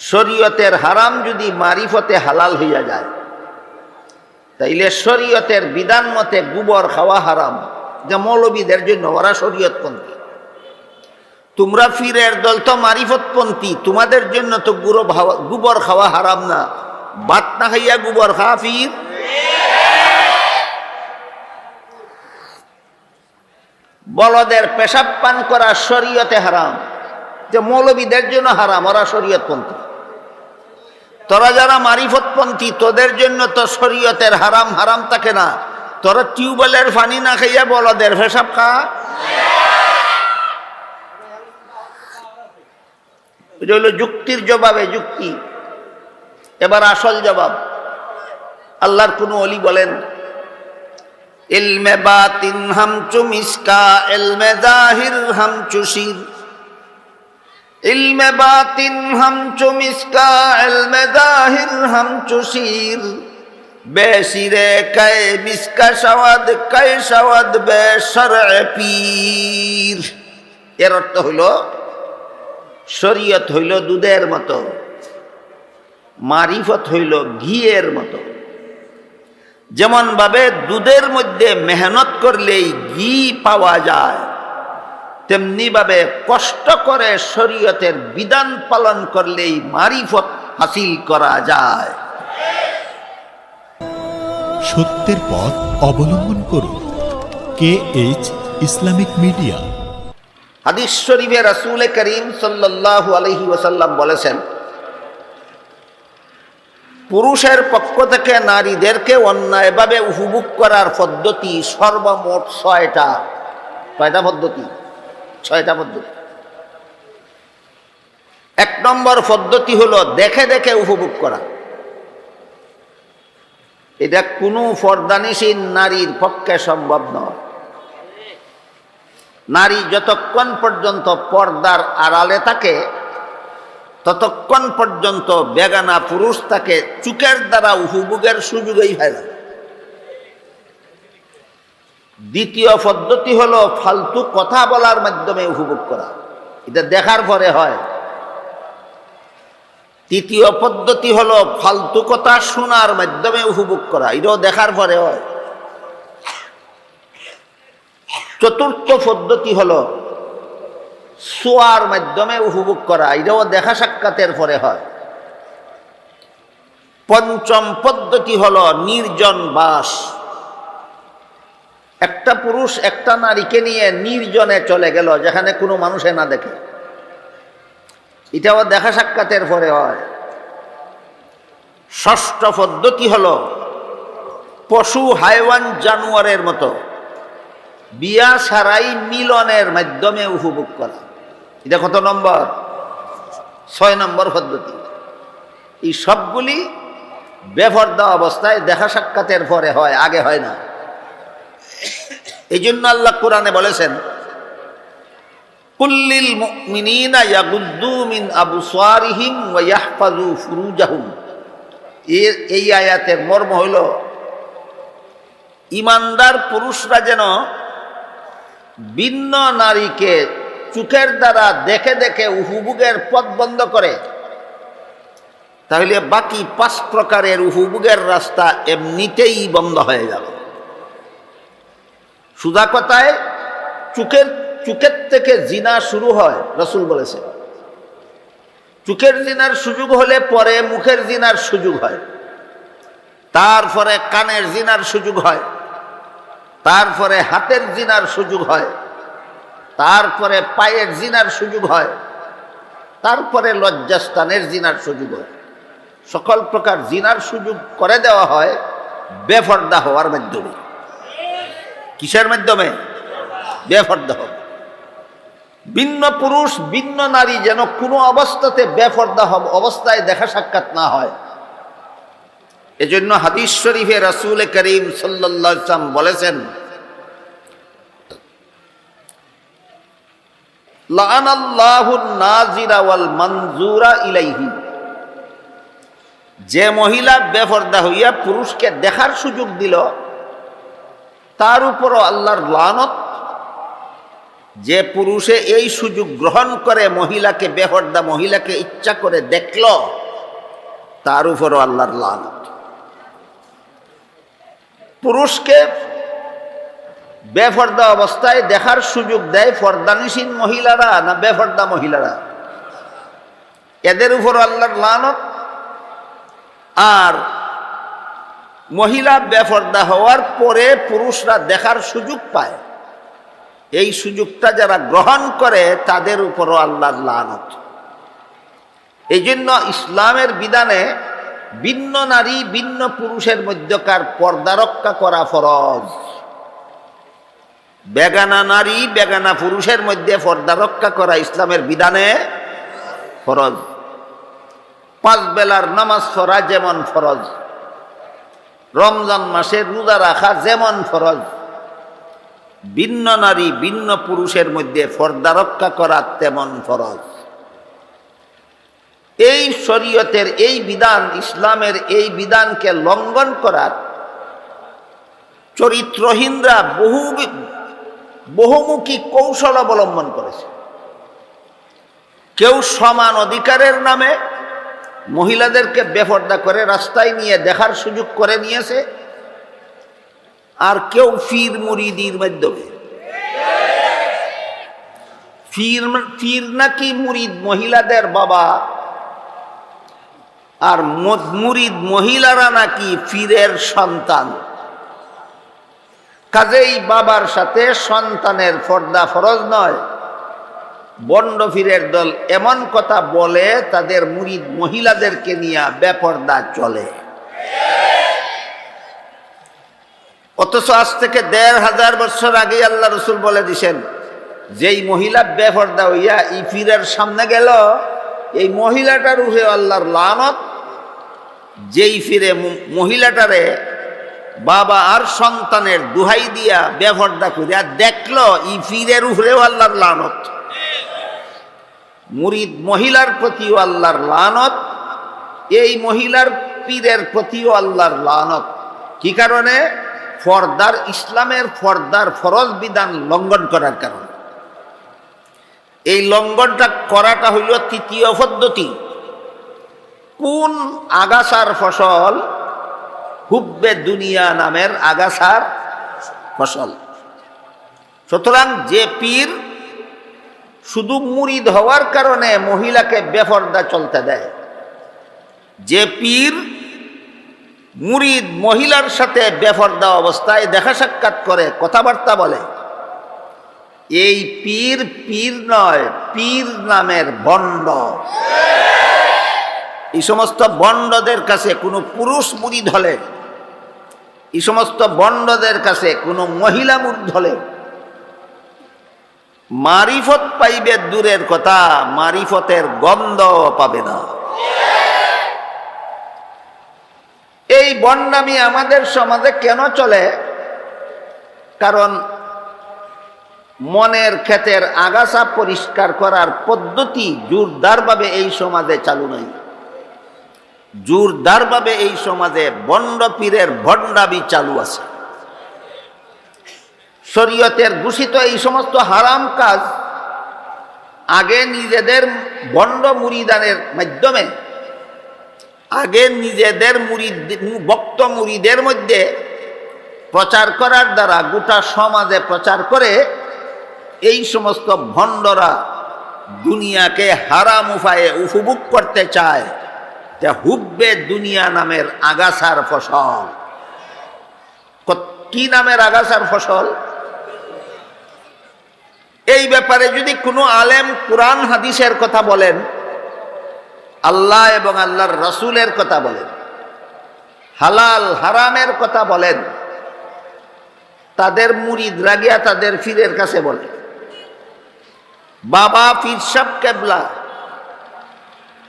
শরীয়তের হারাম যদি মারিফতে হালাল হইয়া যায়, তাইলে শরীয়তের বিধান মতে গোবর খাওয়া হারাম। যে মৌলবীদের জন্য ওরা শরীয়তপন্থী, তোমরা ফিরের দল তো মারিফতপন্থী, তোমাদের জন্য তো গোবর খাওয়া হারাম না। ভাত না খাইয়া গোবর খাওয়া ফির। বলদের পেশাব পান করা শরীয়তে হারাম, যে মৌলবীদের জন্য হারাম, ওরা শরীয়তপন্থী। তোরা যারা মারিফতপন্থী তোদের জন্য তো শরীয়তের হারাম হারাম থাকে না। তোরা টিউবওয়েলের পানি না খাইয়া বলদের পেশাব খা। এটা হলো যুক্তির জবাবে যুক্তি। এবার আসল জবাব। আল্লাহর কোন ওলি বলেন, ইলমে বাতিন হামচু মিসকা, ইলমে জাহির হামচু শির। ইলমে বাতিন হামচু মিসকা, ইলমে জাহির হামচু শির। বেশিরে কায়ে মিসকা শাওয়াদ, কায়ে শাওয়াদ বেশরএ পীর। এর অর্থ হইল শরীয়ত হইল দুধের মতো, মারিফত হইল ঘিয়ের মতো। যেমন ভাবে দুধের মধ্যে মেহনত করলেই ঘি পাওয়া যায়, তেমনি ভাবে কষ্ট করে শরীয়তের বিধান পালন করলেই মারিফত হাসিল করা যায়। সত্যের পথ অবলম্বন করুন। KH Islamic media. হাদিস শরীফে রাসূল করিম সাল্লাল্লাহু আলাইহি ওয়াসাল্লাম বলেছেন, পুরুষের পক্ষ থেকে নারীদেরকে অন্যায়ভাবে উপভোগ করার পদ্ধতি সর্বমোট 6টা। কয়টা পদ্ধতি? 6টা পদ্ধতি। 1 নম্বর পদ্ধতি হলো দেখে দেখে উপভোগ করা। এটা কোনো পর্দানিসীন নারীর পক্ষে সম্ভব নয়। নারী যতক্ষণ পর্যন্ত পর্দার আড়ালে থাকে ততক্ষণ পর্যন্ত বেগানা পুরুষ তাকে চোখের দ্বারা উপভোগের সুযোগই হয় না। দ্বিতীয় পদ্ধতি হলো ফালতু কথা বলার মাধ্যমে উপভোগ করা, এটা দেখার পরে হয়। তৃতীয় পদ্ধতি হলো ফালতু কথা শোনার মাধ্যমে উপভোগ করা, এটাও দেখার পরে হয়। চতুর্থ পদ্ধতি হলো শোয়ার মাধ্যমে উপভোগ করা, এটাও দেখা সাক্ষাতের পরে হয়। পঞ্চম পদ্ধতি হলো নির্জন বাস। একটা পুরুষ একটা নারীকে নিয়ে নির্জনে চলে গেল, যেখানে কোনো মানুষে না দেখে, এটাও দেখা সাক্ষাতের পরে হয়। ষষ্ঠ পদ্ধতি হলো পশু হাইওয়ান জানোয়ারের মতো বিয়া সারাই মিলনের মাধ্যমে উপভোগ করা। এটা কত নম্বর? 6 নম্বর পদ্ধতি। এই সবগুলি বেপরদা অবস্থায় দেখা সাক্ষাতের পরে হয়, আগে হয় না। এই জন্য আল্লাহ কোরআনে বলেছেন, কুল্লিল মুমিনিনা ইয়াগুদ্দু মিন আবসারিহিম ওয়া ইয়াহফাযু ফুরুজাহুম। এই আয়াতের মর্ম হইল ইমানদার পুরুষরা যেন ভিন্ন নারীকে চোখের দ্বারা দেখে দেখে উপভোগের পথ বন্ধ করে, তাহলে বাকি 5 প্রকারের উপভোগের রাস্তা এমনিতেই বন্ধ হয়ে যাবে। সুদা কথায় চোখের থেকে জিনা শুরু হয়, রাসূল বলেছে। চোখের জিনার সুযোগ হলে পরে মুখের জিনার সুযোগ হয়, তারপরে কানের জিনার সুযোগ হয়, তারপরে হাতের জিনার সুযোগ হয়, তারপরে পায়ের জিনার সুযোগ হয়, তারপরে লজ্জাস্থানের জিনার সুযোগ হয়। সকল প্রকার জিনার সুযোগ করে দেওয়া হয় বেপরদা হওয়ার মাধ্যমে। কিসের মাধ্যমে? বেপরদা হওয়া। ভিন্ন পুরুষ ভিন্ন নারী যেন কোনো অবস্থাতে বেপরদা অবস্থায় দেখা সাক্ষাৎ না হয়। এজন্য হাদিস শরীফে রাসূল করিম সাল্লাল্লাহু আলাইহি ওয়াসাল্লাম বলেছেন, লাআনাল্লাহুন নাজিরা ওয়াল মানজুরা ইলাইহি। যে মহিলা বেপরদা হইয়া পুরুষকে দেখার সুযোগ দিল, তার উপরও আল্লাহর লানত, যে পুরুষে এই সুযোগ গ্রহণ করে মহিলাকে বেপরদা মহিলাকে ইচ্ছা করে দেখল, তার উপরও আল্লাহর লানত। পুরুষকে বেপরদা অবস্থায় দেখার সুযোগ দেয় পর্দানিসীন মহিলারা না বেপরদা মহিলারা? এদের উপর আল্লাহর লানত। আর মহিলা বেপরদা হওয়ার পরে পুরুষরা দেখার সুযোগ পায়, এই সুযোগটা যারা গ্রহণ করে তাদের উপরও আল্লাহর লানত। এই জন্য ইসলামের বিধানে ভিন্ন নারী ভিন্ন পুরুষের মধ্যকার পর্দা রক্ষা করা ফরজ। বেগানা নারী বেগানা পুরুষের মধ্যে পর্দা রক্ষা করা ইসলামের বিধানে ফরজ। 5 বেলার নামাজ পড়া যেমন ফরজ, রমজান মাসে রোজা রাখা যেমন ফরজ, ভিন্ন নারী ভিন্ন পুরুষের মধ্যে পর্দা রক্ষা করা তেমন ফরজ। এই শরীয়তের এই বিধান, ইসলামের এই বিধানকে লঙ্ঘন করার চরিত্রহীনরা বহুমুখী কৌশল অবলম্বন করেছে। কেউ সমান অধিকারের নামে মহিলাদেরকে বেপরদা করে রাস্তায় নিয়ে দেখার সুযোগ করে নিয়েছে, আর কেউ ফির মুরিদির মাধ্যমে। ফির নাকি মুরিদ মহিলাদের বাবা, আর মুরিদ মহিলারা নাকি ফিরের সন্তান। কাজেই বাবার সাথে সন্তানের পর্দা ফরজ নয়। বন্ড ফিরের দল এমন কথা বলে তাদের মুরিদ মহিলাদেরকে নিয়ে বেপরদা চলে। অথচ আজ থেকে 1500 বছর আগে আল্লাহ রসুল বলে দিছেন, যেই মহিলা বেপরদা হইয়া ই ফিরের সামনে গেল, এই মহিলাটার উপরে আল্লাহর লানত। যেই ফিরে মহিলাটারে বাবা আর সন্তানের দুহাই দিয়া বেপরদা করিয়া দেখলো, ই ফিরের উপরেও আল্লাহর লানত। মুরিদ মহিলার প্রতিও আল্লাহর লানত, এই মহিলার পীরের প্রতিও আল্লাহর লানত। কি কারণে? ফর্দার ইসলামের ফর্দার ফরজ বিধান লঙ্ঘন করার কারণে। এই লঙ্ঘনটা করাটা হইল তৃতীয় পদ্ধতি। কোন আগাছার ফসল? হুব্বে দুনিয়া নামের আগাছার ফসল। সুতরাং যে পীর শুধু মুরিদ হওয়ার কারণে মহিলাকে বেপরদা চলতে দেয়, যে পীর মুরিদ মহিলার সাথে বেপরদা অবস্থায় দেখা সাক্ষাৎ করে, কথাবার্তা বলে, এই পীর পীর নয়, পীর নামের ভণ্ড। এই সমস্ত ভণ্ডদের কাছে কোনো পুরুষ মুরিদ হলে, এই সমস্ত ভণ্ডদের কাছে কোনো মহিলা মুরিদ হলে মারিফত পাইবে দূরের কথা, মারিফতের গন্ধ পাবে না। এই বন্ডামি আমাদের সমাজে কেন চলে? কারণ মনের ক্ষেতের আগাছা পরিষ্কার করার পদ্ধতি জোরদারভাবে এই সমাজে চালু নাই। জোরদারভাবে এই সমাজে বন্ড পীরের ভণ্ডামি চালু আছে। শরীয়তের ঘোষিত এই সমস্ত হারাম কাজ আগে নিজেদের বন্ড মুরিদানের মাধ্যমে, আগে নিজেদের ভক্ত মুরিদের মধ্যে প্রচার করার দ্বারা গোটা সমাজে প্রচার করে এই সমস্ত ভণ্ডরা দুনিয়াকে হারাম উপায়ে উপভোগ করতে চায়। তা হুব্বে দুনিয়া নামের আগাছার ফসল। কি নামের আগাছার ফসল? এই ব্যাপারে যদি কোনো আলেম কুরআন হাদিসের কথা বলেন, আল্লাহ এবং আল্লাহর রাসূলের কথা বলেন, হালাল হারামের কথা বলেন, তাদের মুরিদ রাগিয়া তাদের পীরের কাছে বলে। বাবা পীর সাহেব কেবলা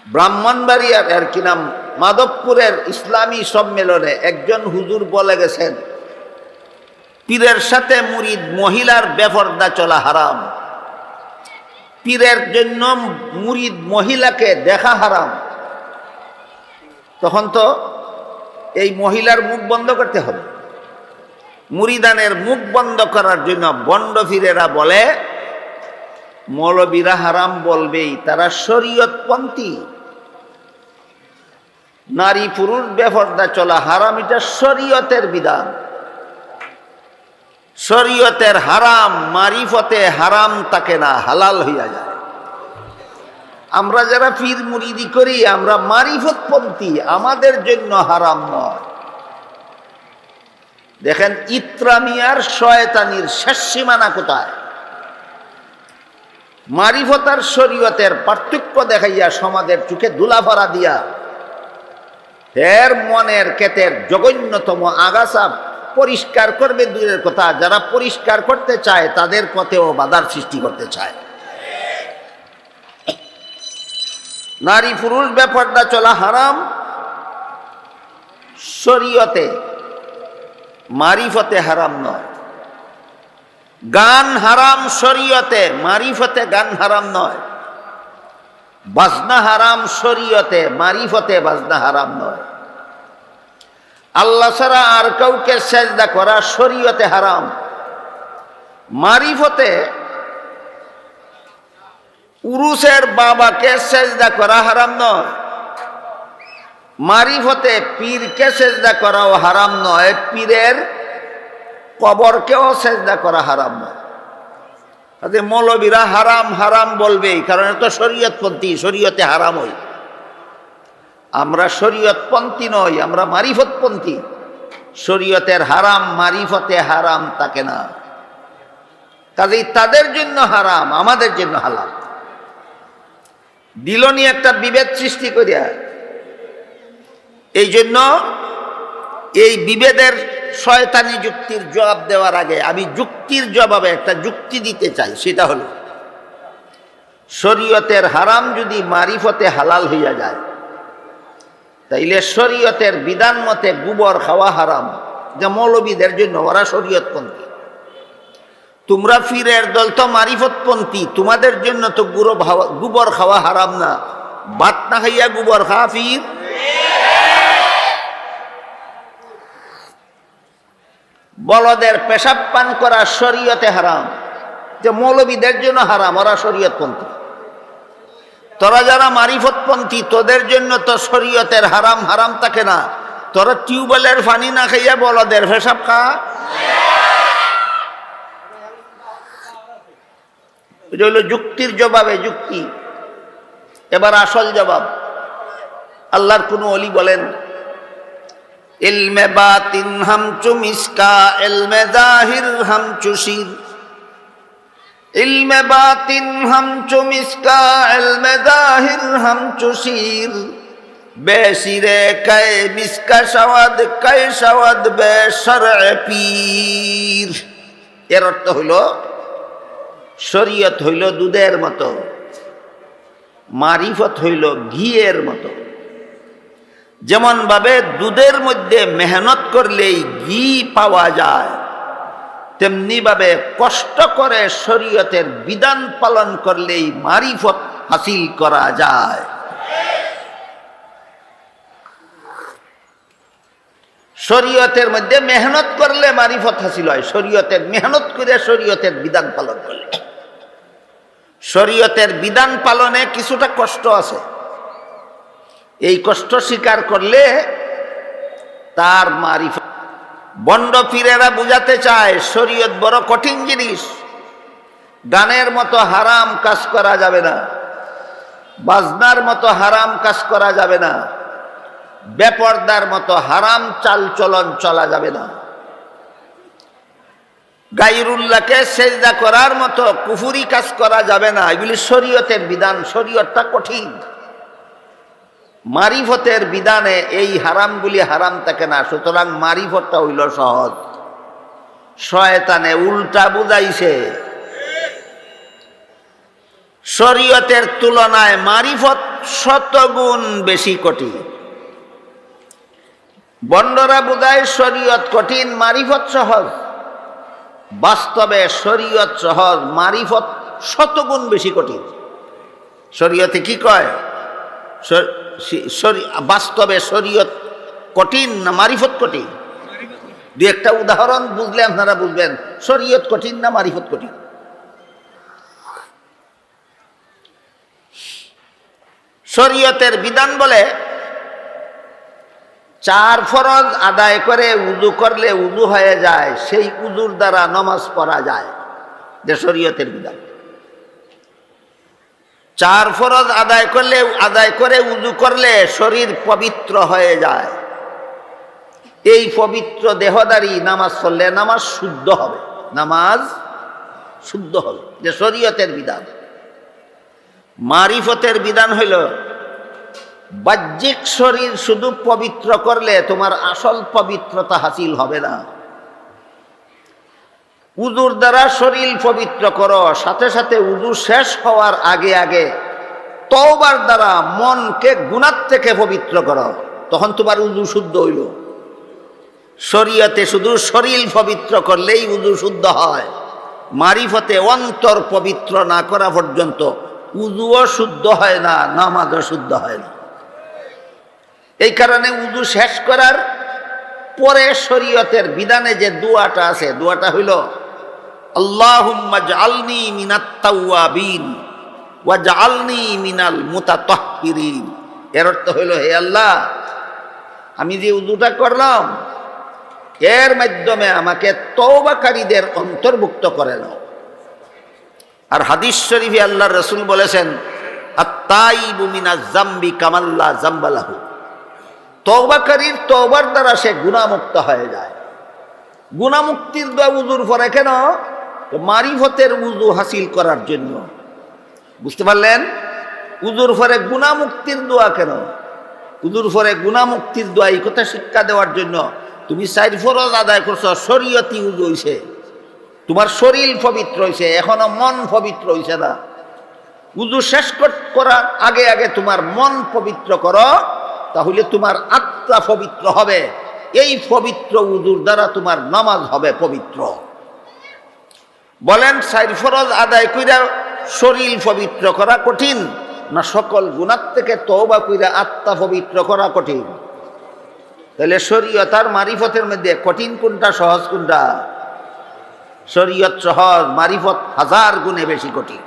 ব্রাহ্মণবাড়িয়ার এর কি নাম মাধবপুরের ইসলামী সম্মেলনে একজন হুজুর বলে গেছেন, পীরের সাথে মুরিদ মহিলার বেপরদা চলা হারাম। পীরের জন্য মুরিদ মহিলাকে দেখা হারাম। তখন তো এই মহিলার মুখ বন্ধ করতে হবে। মুরিদানের মুখ বন্ধ করার জন্য বন্ড পীরেরা বলে মৌলবীরা হারাম বলবেই, তারা শরীয়তপন্থী। নারী পুরুষ বেপরদা চলা হারাম, এটা শরীয়তের বিধান। শরীয়তের হারাম মারিফতে হারাম থাকে না, হালাল হইয়া যায়। আমরা যারা পীর মুরিদি করি, আমরা মারিফতপন্থী, আমাদের জন্য হারাম নয়। দেখেন ইত্রামিয়ার শয়তানির শেষ সীমানা কোথায়? মারিফত আর শরীয়তের পার্থক্য দেখাইয়া সমাজের চোখে ধুলা ভরা দিয়া এর মনের ক্ষেতের জঘন্যতম আগাছা পরিষ্কার করবে দূরের কথা, যারা পরিষ্কার করতে চায় তাদের পথেও বাধার সৃষ্টি করতে চায়। নারী পুরুষ বেপরদা চলা হারাম শরীয়তে, মারিফতে হারাম নয়। গান হারাম শরীয়তে, মারিফতে গান হারাম নয়। বাজনা হারাম শরীয়তে, মারিফতে বাজনা হারাম নয়। আল্লাহ ছাড়া আর কাউকে সেজদা করা শরীয়তে হারাম। মারিফতে উরুসের বাবাকে সেজদা করা হারাম নয়। মারিফতে পীরকে সেজদা করাও হারাম নয়, পীরের কবরকেও সেজদা করা হারাম নয়। তাতে মৌলবীরা হারাম হারাম বলবেই, কারণ এত শরীয়তপন্থী, শরীয়তে হারাম হই। আমরা শরীয়তপন্থী নই, আমরা মারিফতপন্থী। শরীয়তের হারাম মারিফতে হারাম থাকে না, কাজেই তাদের জন্য হারাম, আমাদের জন্য হালাল। দিল নিয়ে একটা বিভেদ সৃষ্টি করিয়া, এই জন্য এই বিভেদের শয়তানি যুক্তির জবাব দেওয়ার আগে আমি যুক্তির জবাবে একটা যুক্তি দিতে চাই। সেটা হলো, শরীয়তের হারাম যদি মারিফতে হালাল হইয়া যায়, তাইলে শরীয়তের বিধান মতে গোবর খাওয়া হারাম, যা মৌলবীদের জন্য, ওরা শরীয়তপন্থী। তোমরা ফিরের দল তো মারিফতপন্থী, তোমাদের জন্য তো গোবর খাওয়া হারাম না। ভাত না খাইয়া গোবর খাওয়া ফির। বলদের পেশাব পান করা শরীয়তে হারাম, যে মৌলবীদের জন্য হারাম, ওরা শরীয়তপন্থী। তোরা যারা মারিফতপন্থী, তোদের জন্য তো শরীয়তের হারাম হারাম থাকে না। তোরা টিউবওয়েলের পানি না খাইয়া বলদের পেশাব খা। এটা হলো যুক্তির জবাবে যুক্তি। এবার আসল জবাব। আল্লাহর কোন ওলি বলেন, ইলমে বাতিন হামচু মিসকা, ইলমে জাহির হামচু শির। ইলমে বাতিন হামচু মিসকা, ইলমে জাহির হামচু শির। বেশিরে কায়ে মিসকা শাওয়াদ, কায়ে শাওয়াদ বেশরএ পীর। এর অর্থ হইল, শরীয়ত হইল দুধের মতো, মারিফত হইল ঘিয়ের মতো। যেমন ভাবে দুধের মধ্যে মেহনত করলেই ঘি পাওয়া যায়, তেমনি ভাবে কষ্ট করে শরীয়তের বিধান পালন করলেই মারিফত হাসিল করা যায়। শরীয়তের মধ্যে মেহনত করলে মারিফত হাসিল হয়, শরীয়তের মেহনত করে শরীয়তের বিধান পালন করলে। শরীয়তের বিধান পালনে কিছুটা কষ্ট আছে, এই কষ্ট স্বীকার করলে তার মারিফত। বন্ড পীরেরা বুঝাতে চায় শরীয়ত বড় কঠিন জিনিস, গানের মতো হারাম কাজ করা যাবে না, বাজনার মতো হারাম কাজ করা যাবে না, বেপরদার মতো হারাম চাল চলন চলা যাবে না, গায়রুল্লাহকে সেজদা করার মতো কুফুরি কাজ করা যাবে না। এগুলি শরীয়তের বিধান, শরীয়তটা কঠিন। মারিফতের বিধানে এই হারামগুলি হারাম থাকে না, সুতরাং মারিফতটা হইল সহজ। শয়তানে উল্টা বুঝাইছে, শরীয়তের তুলনায় মারিফত শতগুণ বেশি কঠিন। বন্ডরা বুঝায় শরীয়ত কঠিন, মারিফত সহজ। বাস্তবে শরীয়ত সহজ, মারিফত শতগুণ বেশি কঠিন। শরীয়তে কি কয়? বাস্তবে শরীয়ত কঠিন না মারিফত কঠিন? দু একটা উদাহরণ বুঝলে আপনারা বুঝবেন শরীয়ত কঠিন না মারিফত কঠিন। শরীয়তের বিধান বলে 4 ফরজ আদায় করে উযু করলে উযু হয়ে যায়, সেই উযুর দ্বারা নামাজ পড়া যায়, যে শরীয়তের বিধান। 4 ফরজ আদায় করে উযু করলে শরীর পবিত্র হয়ে যায়। এই পবিত্র দেহদারি নামাজ পড়লে নামাজ শুদ্ধ হবে, নামাজ শুদ্ধ হবে, যে শরীয়তের বিধান। মারিফতের বিধান হইল বাহ্যিক শরীর শুধু পবিত্র করলে তোমার আসল পবিত্রতা হাসিল হবে না। উযুর দ্বারা শরীর পবিত্র করো, সাথে সাথে উযু শেষ হওয়ার আগে আগে তওবার দ্বারা মনকে গুনাহ থেকে পবিত্র করো, তখন তোমার উযু শুদ্ধ হইল। শরীয়তে শুধু শরীর পবিত্র করলেই উযু শুদ্ধ হয়, মারিফতে অন্তর পবিত্র না করা পর্যন্ত উযুও শুদ্ধ হয় না, নামাজও শুদ্ধ হয় না। এই কারণে উযু শেষ করার পরে শরীয়তের বিধানে যে দোয়াটা আছে, দোয়াটা হইল আল্লাহুম্মা জাআলনি মিনাত তাওয়াবিন ওয়া জাআলনি মিনাল মুতাতাহহিরিন। এর অর্থ হইল, হে আল্লাহ, আমি যে উযুটা করলাম এর মাধ্যমে আমাকে তওবাকারীদের অন্তর্ভুক্ত করে নাও। আর হাদিস শরীফে আল্লাহর রাসূল বলেছেন, আত-তাইবু মিনাজ যামবি কামাল্লা যামবা লাহু। তওবাকারীর তওবার দ্বারা সে গুনাহমুক্ত হয়ে যায়। গুনাহমুক্তির দোয়া উযুর পরে কেন? মারিফতের উযু হাসিল করার জন্য। বুঝতে পারলেন? উযুর পরে গুনাহমুক্তির দোয়া কেন? উযুর পরে গুনাহমুক্তির দোয়া এই কথা শিক্ষা দেওয়ার জন্য। তুমি 4 ফরজ আদায় করছো, শরীয়তি উযু হইছে, তোমার শরীর পবিত্র হইছে, এখনো মন পবিত্র হইছে না। উযু শেষ করার আগে আগে তোমার মন পবিত্র করো, তাহলে তোমার আত্মা পবিত্র হবে। এই পবিত্র উযুর দ্বারা তোমার নামাজ হবে পবিত্র। বলেন 4 ফরজ আদায় কইরা শরীর পবিত্র করা কঠিন, না সকল গুনাহ থেকে তওবা কইরা আত্মা পবিত্র করা কঠিন? তাহলে শরীয়ত আর মারিফতের মধ্যে কঠিন কোনটা, সহজ কোনটা? শরীয়ত সহজ, মারিফত 1000 গুণে বেশি কঠিন।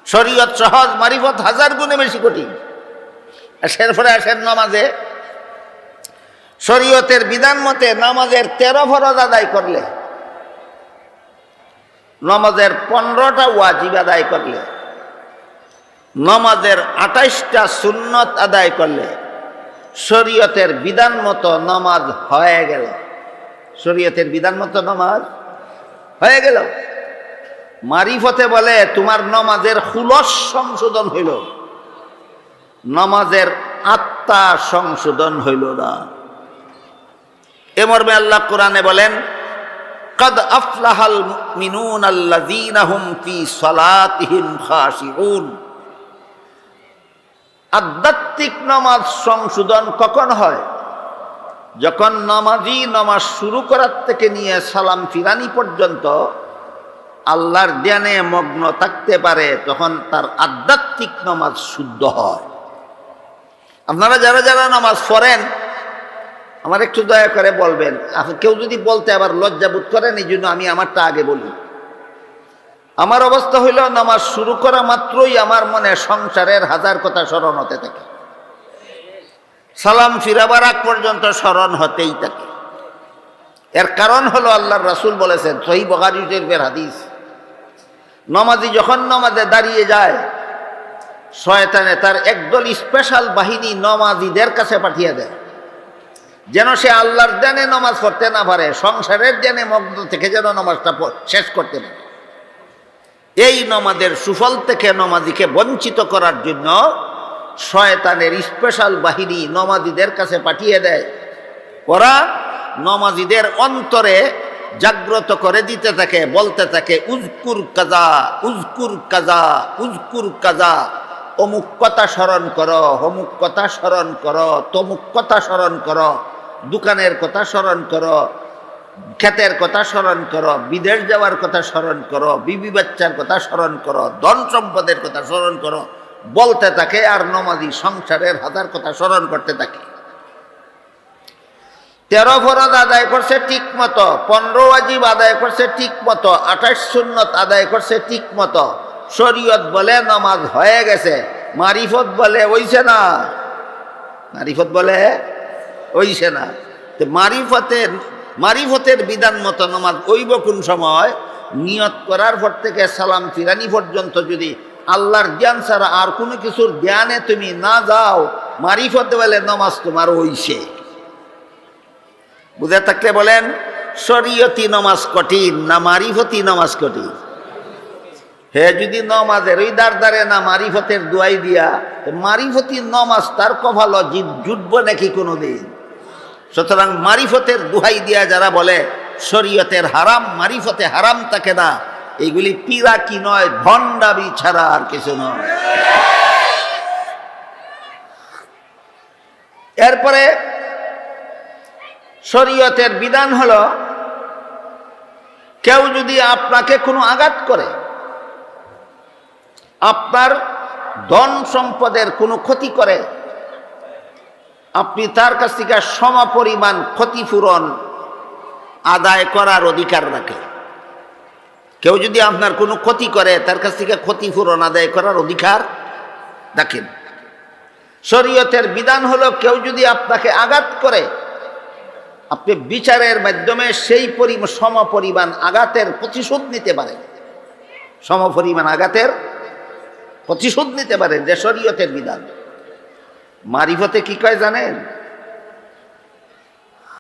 শরীয়ত সহজ, মারিফত 1000 গুণে বেশি কঠিন। এরপরে আসেন নামাজে। শরীয়তের বিধান মতে নামাজের 13 ফরজ আদায় করলে, নামাজের 15টা ওয়াজিব আদায় করলে, নামাজের 28টা সুন্নত আদায় করলে শরীয়তের বিধান মতো নামাজ হয়ে গেল। শরীয়তের বিধান মতো নামাজ হয়ে গেল। মারিফতে বলে তোমার নামাজের খুলস সংশোধন হইল, নামাজের আত্মা সংশোধন হইল না। এ মর্মে আল্লাহ কোরআনে বলেন, কাদ আফলাহাল মুমিনুন আল্লাযীনা হুম ফি সালাতিহিম খাশিউন। আধ্যাত্মিক নামাজ সংশোধন কখন হয়? যখন নামাজি নামাজ শুরু করার থেকে নিয়ে সালাম ফিরানি পর্যন্ত আল্লাহর ধ্যানে মগ্ন থাকতে পারে, তখন তার আধ্যাত্মিক নামাজ শুদ্ধ হয়। আপনারা যারা যারা নামাজ পড়েন, আমার একটু দয়া করে বলবেন। কেউ যদি বলতে আবার লজ্জাবোধ করেন, এই জন্য আমি আমারটা আগে বলি। আমার অবস্থা হইল, নামাজ শুরু করা মাত্রই আমার মনে সংসারের 1000 কথা স্মরণ হতে থাকে, সালাম ফিরাবার আগ পর্যন্ত স্মরণ হতেই থাকে। এর কারণ হলো আল্লাহর রাসূল বলেছেন, সহিহ বুখারী শরীফের হাদিস, নামাজি যখন নামাজে দাঁড়িয়ে যায়, শয়তানে তার একদল স্পেশাল বাহিনী নামাজিদের কাছে পাঠিয়ে দেয়, যেন সে আল্লাহর ধ্যানে নামাজ পড়তে না পারে, সংসারের ধ্যানে মগ্ন থেকে যেন নামাজটা শেষ করতে পারে। এই নামাজের সুফল থেকে নামাজিকে বঞ্চিত করার জন্য শয়তানের স্পেশাল বাহিনী নামাজিদের কাছে পাঠিয়ে দেয়। ওরা নামাজিদের অন্তরে জাগ্রত করে দিতে থাকে, বলতে থাকে, উজকুর কাজা, উজকুর কাজা, উজকুর কাজা। অমুক কথা স্মরণ করো, অমুক কথা স্মরণ করো, তমুক কথা স্মরণ করো, দোকানের কথা স্মরণ করো, ক্ষেতের কথা স্মরণ করো, বিদেশ যাওয়ার কথা স্মরণ করো, বিবি বাচ্চার কথা স্মরণ করো, ধন সম্পদের কথা স্মরণ করো, বলতে থাকে। আর নামাজি সংসারের 1000 কথা স্মরণ করতে থাকে। 13 ফরজ আদায় করছে ঠিক মতো, 15 ওয়াজিব আদায় করছে ঠিক মতো, 28 সুন্নত আদায় করছে ঠিক মতো। শরীয়ত বলে নামাজ হয়ে গেছে, মারিফত বলে ওইছে না, মারিফত বলে ওইছে না। তো মারিফতের বিধান মতো নামাজ ওইব কোন সময়? নিয়ত করার পর থেকে সালাম ফিরানি পর্যন্ত যদি আল্লাহর জ্ঞান ছাড়া আর কোনো কিছুর জ্ঞানে তুমি না যাও, মারিফত বলে নামাজ তোমার ওইছে। বুঝে থাকলে বলেন, শরীয়তি নামাজ কঠিন না মারিফতি নামাজ কঠিন? হে যদি নমাজের ওই দাঁড়ে না মারিফতের দুয়াই দিয়া, মারিফতি নমাজ তার কপাল জুটব নাকি কোনোদিন? সুতরাং মারিফতের দুহাই দিয়া যারা বলে শরীয়তের হারাম, মারিফতে হারাম থাকে না, এইগুলি পীরা কি নয়, ভণ্ডামি ছাড়া আর কিছু নয়। এরপরে শরীয়তের বিধান হলো, কেউ যদি আপনাকে কোনো আঘাত করে, আপনার ধন সম্পদের কোনো ক্ষতি করে, আপনি তার কাছ থেকে সমপরিমাণ ক্ষতিপূরণ আদায় করার অধিকার রাখে। কেউ যদি আপনার কোনো ক্ষতি করে, তার কাছ থেকে ক্ষতিপূরণ আদায় করার অধিকার রাখেন। শরীয়তের বিধান হলো, কেউ যদি আপনাকে আঘাত করে, আপনি বিচারের মাধ্যমে সেই সমপরিমাণ আঘাতের প্রতিশোধ নিতে পারেন, সমপরিমাণ আঘাতের প্রতিশোধ নিতে পারেন, যে শরীয়তের বিধান। মারিফতে কি কয় জানেন?